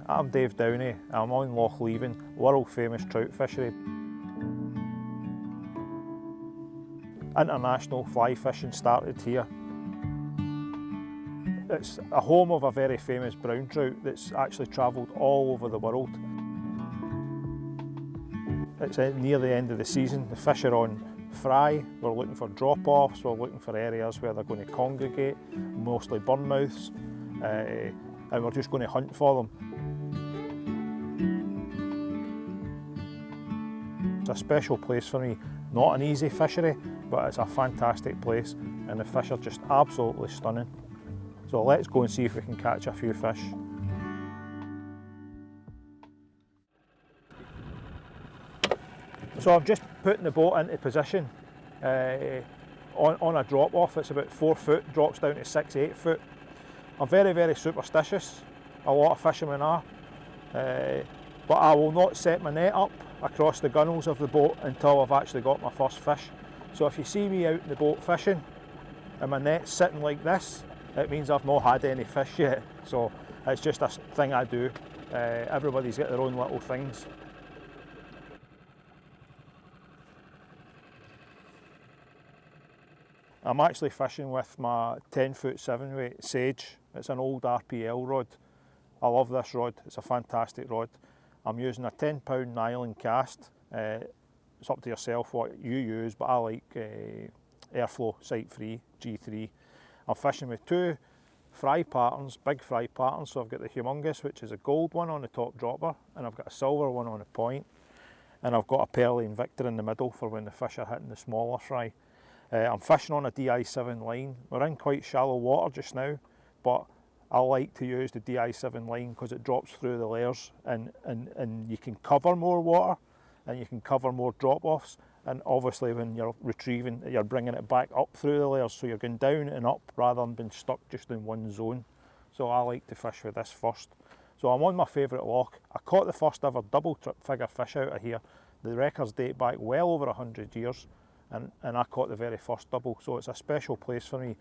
I'm Dave Downey. I'm on Loch Leven, world famous trout fishery. International fly fishing started here. It's a home of a very famous brown trout that's actually travelled all over the world. It's near the end of the season. The fish are on fry. We're looking for drop-offs. We're looking for areas where they're going to congregate, mostly burnmouths, and we're just going to hunt for them. It's a special place for me. Not an easy fishery, but it's a fantastic place, and the fish are just absolutely stunning. So let's go and see if we can catch a few fish. So I'm just putting the boat into position on a drop off. It's about 4 foot, drops down to 6, 8 foot. I'm very, very superstitious. A lot of fishermen are. But I will not set my net up across the gunnels of the boat until I've actually got my first fish. So if you see me out in the boat fishing and my net's sitting like this, it means I've not had any fish yet. So it's just a thing I do. Everybody's got their own little things. I'm actually fishing with my 10-foot 7-weight Sage. It's an old RPL rod. I love this rod, it's a fantastic rod. I'm using a 10-pound nylon cast. It's up to yourself what you use, but I like Airflow Sight Free G3. I'm fishing with 2 fry patterns, big fry patterns. So I've got the humongous, which is a gold one on the top dropper, and I've got a silver one on the point, and I've got a Pearly Invicta in the middle for when the fish are hitting the smaller fry. I'm fishing on a DI7 line. We're in quite shallow water just now, but I like to use the DI7 line because it drops through the layers, and you can cover more water and you can cover more drop-offs, and obviously when you're retrieving, you're bringing it back up through the layers, so you're going down and up rather than being stuck just in one zone. So I like to fish with this first. So I'm on my favourite loch. I caught the first ever double trip figure fish out of here. The records date back well over 100 years. And I caught the very first double, so it's a special place for me.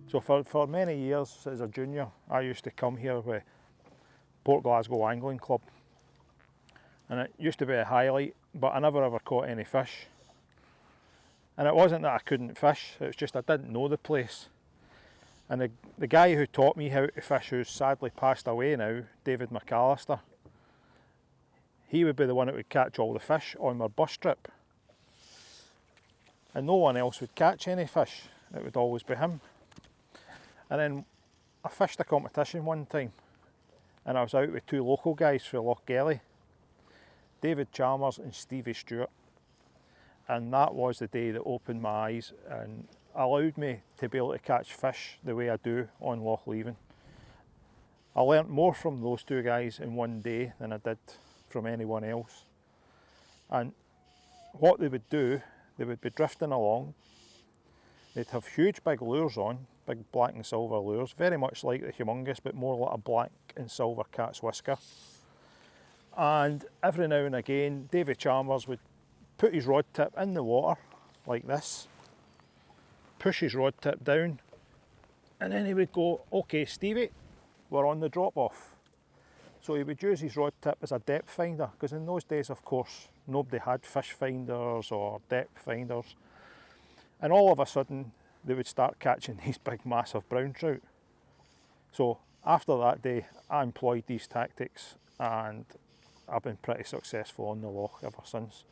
So for many years as a junior, I used to come here with Port Glasgow Angling Club, and it used to be a highlight, but I never ever caught any fish. And it wasn't that I couldn't fish, it was just I didn't know the place. And the guy who taught me how to fish, who's sadly passed away now, David McAllister, he would be the one that would catch all the fish on our bus trip. And no one else would catch any fish, it would always be him. And then I fished a competition one time, and I was out with 2 local guys from Loch Leven, David Chalmers and Stevie Stewart. And that was the day that opened my eyes and allowed me to be able to catch fish the way I do on Loch Leven. I learnt more from those 2 guys in one day than I did from anyone else. And what they would do, they would be drifting along, they'd have huge big lures on, big black and silver lures, very much like the humongous, but more like a black and silver cat's whisker. And every now and again, David Chalmers would put his rod tip in the water, like this, push his rod tip down, and then he would go, "Okay, Stevie, we're on the drop-off." So he would use his rod tip as a depth finder, because in those days, of course, nobody had fish finders or depth finders. And all of a sudden, they would start catching these big massive brown trout. So after that day, I employed these tactics, and I've been pretty successful on the loch ever since.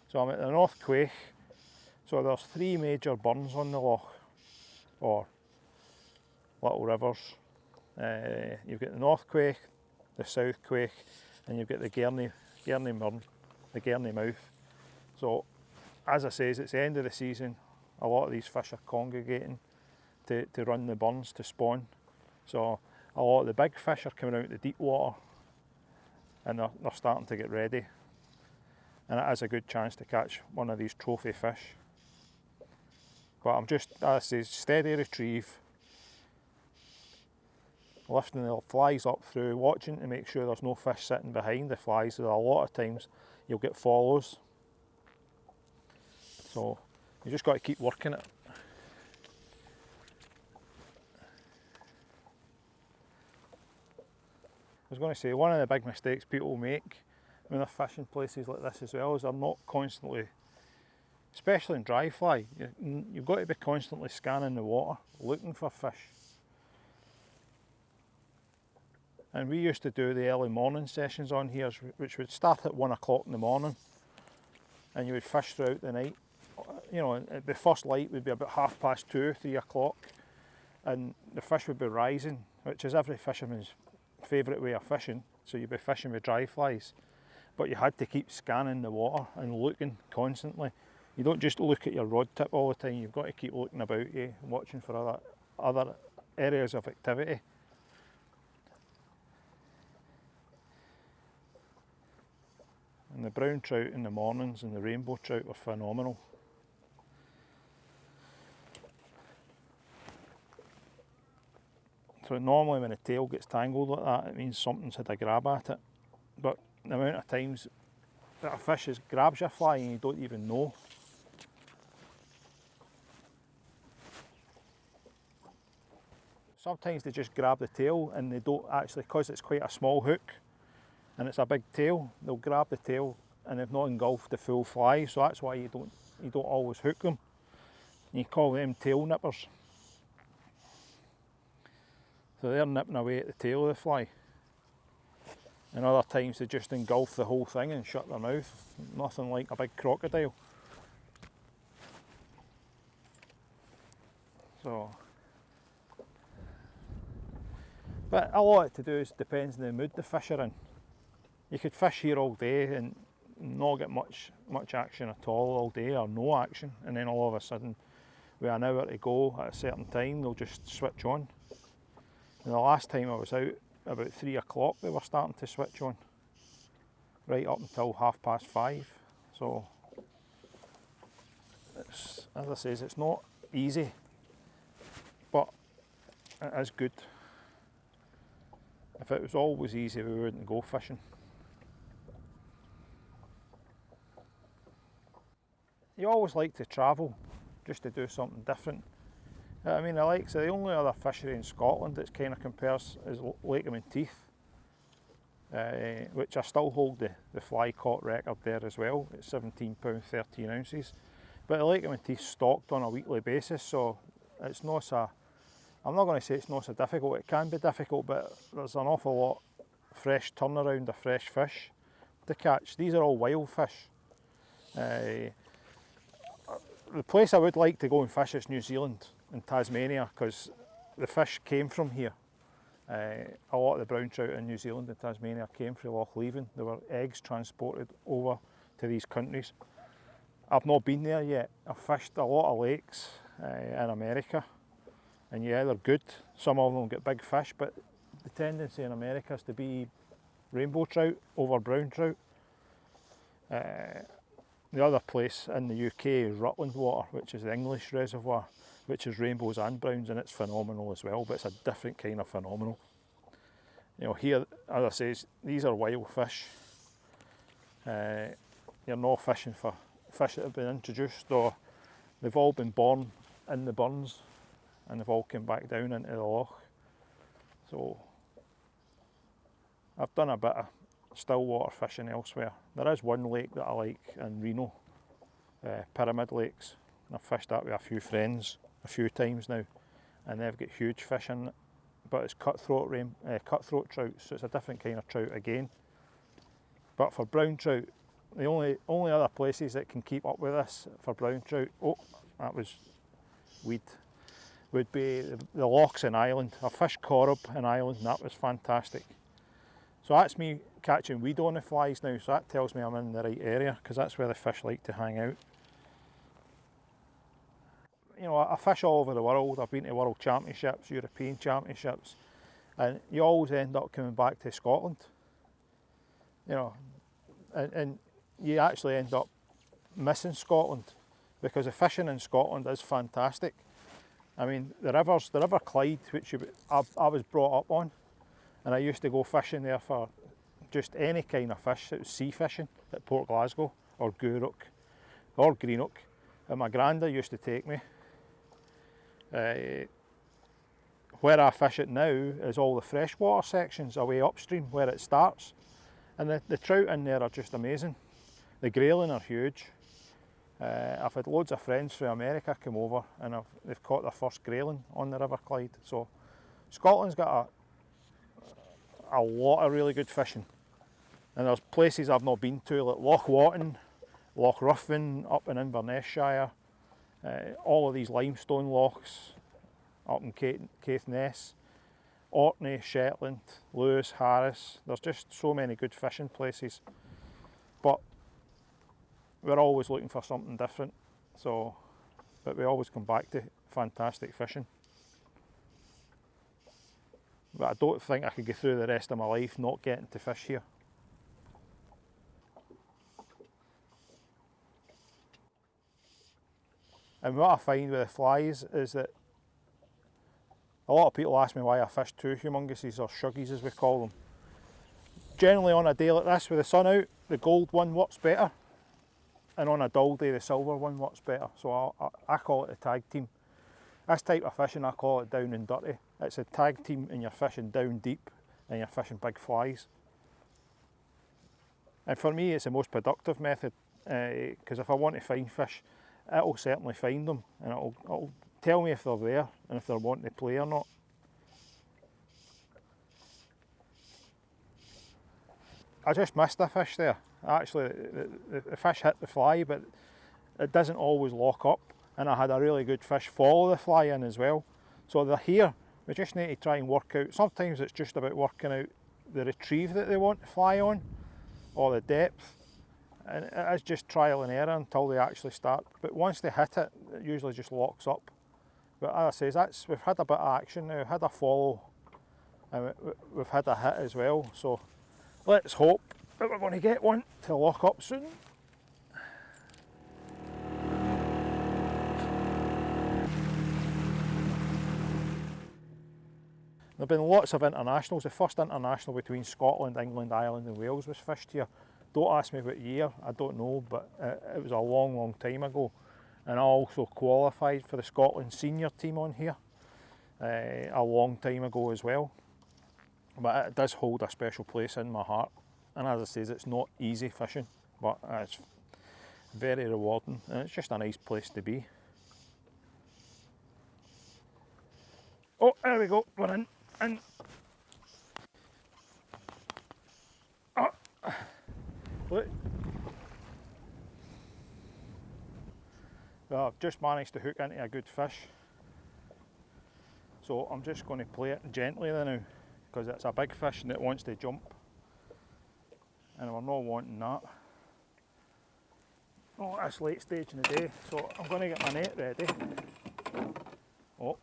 So I'm at the North Quaich. So there's 3 major burns on the loch, or little rivers. You've got the North Quaich, the South Quaich, and you've got the Gurney Murn, the Gurney Mouth. So as I say, it's the end of the season. A lot of these fish are congregating, to run the burns to spawn. So a lot of the big fish are coming out of the deep water and they're starting to get ready. And it is a good chance to catch one of these trophy fish. But I'm just, as I say, steady retrieve, lifting the flies up through, watching to make sure there's no fish sitting behind the flies. A lot of times you'll get follows. So you just got to keep working it. I was going to say, one of the big mistakes people make when they're fishing places like this as well is they're not constantly, especially in dry fly, you've got to be constantly scanning the water, looking for fish. And we used to do the early morning sessions on here, which would start at 1 o'clock in the morning, and you would fish throughout the night. You know, the first light would be about 2:30, 3 o'clock, and the fish would be rising, which is every fisherman's favourite way of fishing. So you'd be fishing with dry flies, but you had to keep scanning the water and looking constantly. You don't just look at your rod tip all the time, you've got to keep looking about you, watching for other areas of activity. And the brown trout in the mornings and the rainbow trout were phenomenal. So normally when the tail gets tangled like that, it means something's had a grab at it. But the amount of times that a fish grabs your fly and you don't even know. Sometimes they just grab the tail and they don't actually, because it's quite a small hook and it's a big tail, they'll grab the tail and they've not engulfed the full fly, so that's why you don't always hook them. And you call them tail nippers. So they're nipping away at the tail of the fly. And other times they just engulf the whole thing and shut their mouth. Nothing like a big crocodile. So, but a lot to do depends on the mood the fish are in. You could fish here all day and not get much action at all day, or no action, and then all of a sudden with an hour to go at a certain time they'll just switch on. And the last time I was out, about 3 o'clock, they were starting to switch on, right up until 5:30. So, as I say, it's not easy, but it is good. If it was always easy, we wouldn't go fishing. You always like to travel, just to do something different. I mean, so the only other fishery in Scotland that kind of compares is Loch Leven, which I still hold the fly caught record there as well. It's £17, 13 ounces. But the Loch Leven stocked on a weekly basis, so it's not so, I'm not going to say it's not so difficult, it can be difficult, but there's an awful lot fresh turnaround of fresh fish to catch. These are all wild fish. The place I would like to go and fish is New Zealand and Tasmania, because the fish came from here. A lot of the brown trout in New Zealand and Tasmania came from Loch Leven. There were eggs transported over to these countries. I've not been there yet. I've fished a lot of lakes in America, and yeah, they're good. Some of them get big fish, but the tendency in America is to be rainbow trout over brown trout. The other place in the UK is Rutland Water, which is the English reservoir, which is rainbows and browns, and it's phenomenal as well, but it's a different kind of phenomenal. You know, here, as I say, these are wild fish. You're not fishing for fish that have been introduced, or they've all been born in the burns and they've all come back down into the loch. So I've done a bit of still water fishing elsewhere. There is one lake that I like in Reno, Pyramid Lakes. I've fished that with a few friends a few times now, and they've got huge fish in it, but it's cutthroat trout, so it's a different kind of trout again. But for brown trout, the only other places that can keep up with this for brown trout, oh, that was weed, would be the lochs in Ireland. I fished Corrib in Ireland and that was fantastic. So that's me catching weed on the flies now, so that tells me I'm in the right area, because that's where the fish like to hang out. You you know, I fish all over the world. I've been to World Championships, European Championships, and you always end up coming back to Scotland. You know, and you actually end up missing Scotland because the fishing in Scotland is fantastic. I mean, the River Clyde, which I was brought up on, and I used to go fishing there for just any kind of fish. It was sea fishing at Port Glasgow or Gourock or Greenock, and my granda used to take me. Where I fish it now is all the freshwater sections away upstream where it starts, and the trout in there are just amazing. The grayling are huge. I've had loads of friends from America come over and they've caught their first grayling on the River Clyde. So Scotland's got a lot of really good fishing, and there's places I've not been to like Loch Leven, Loch Leven up in Inverness-shire, all of these limestone lochs up in Caithness, Orkney, Shetland, Lewis, Harris. There's just so many good fishing places, but we're always looking for something different. So, but we always come back to fantastic fishing. But I don't think I could go through the rest of my life not getting to fish here. And what I find with the flies is that a lot of people ask me why I fish two humonguses, or shuggies as we call them. Generally on a day like this with the sun out, the gold one works better, and on a dull day the silver one works better. So I call it the tag team. This type of fishing I call it down and dirty. It's a tag team and you're fishing down deep and you're fishing big flies. And for me it's the most productive method, because if I want to find fish, it'll certainly find them, and it'll tell me if they're there and if they're wanting to play or not. I just missed a fish there. Actually, the fish hit the fly, but it doesn't always lock up, and I had a really good fish follow the fly in as well. So they're here. We just need to try and work out. Sometimes it's just about working out the retrieve that they want to fly on, or the depth, and it is just trial and error until they actually start. But once they hit it, it usually just locks up. But as I say, we've had a bit of action now. We've had a follow, and we've had a hit as well. So let's hope that we're going to get one to lock up soon. There have been lots of internationals. The first international between Scotland, England, Ireland and Wales was fished here. Don't ask me what year, I don't know, but it was a long, long time ago. And I also qualified for the Scotland senior team on here a long time ago as well. But it does hold a special place in my heart. And as I say, it's not easy fishing, but it's very rewarding and it's just a nice place to be. Oh, there we go, we're in. Oh. Look. Well, I've just managed to hook into a good fish. So I'm just going to play it gently now, because it's a big fish and it wants to jump. And we're not wanting that. Oh, it's late stage in the day, so I'm going to get my net ready. Oh.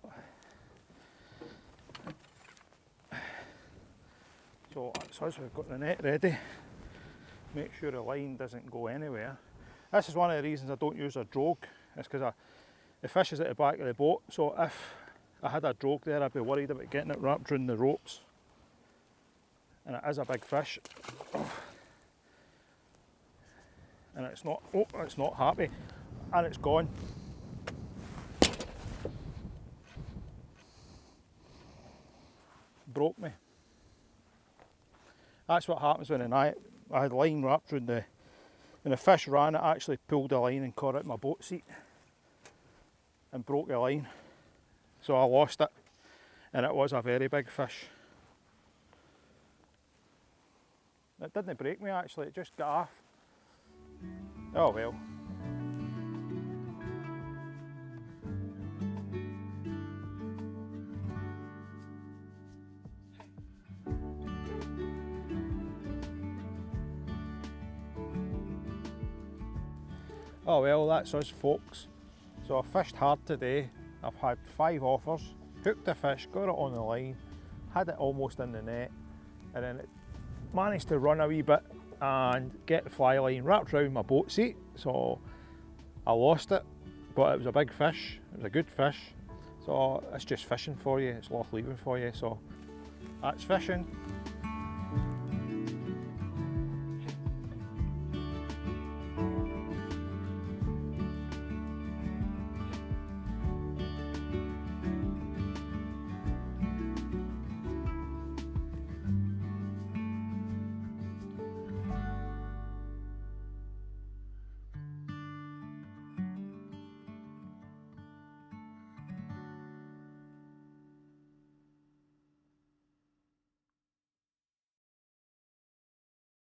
So as we've got the net ready, make sure the line doesn't go anywhere. This is one of the reasons I don't use a drogue. It's because the fish is at the back of the boat, so if I had a drogue there I'd be worried about getting it wrapped around the ropes. And it is a big fish. And it's not happy, and it's gone. Broke me. That's what happens when I had line wrapped around the, when the fish ran, it actually pulled the line and caught it in my boat seat and broke the line. So I lost it, and it was a very big fish. It didn't break me actually, it just got off. Oh well. Oh well, that's us folks. So I fished hard today. I've had 5 offers, hooked the fish, got it on the line, had it almost in the net, and then it managed to run a wee bit and get the fly line wrapped around my boat seat, so I lost it, but it was a big fish, it was a good fish. So it's just fishing for you, it's Loch Leven for you, so that's fishing.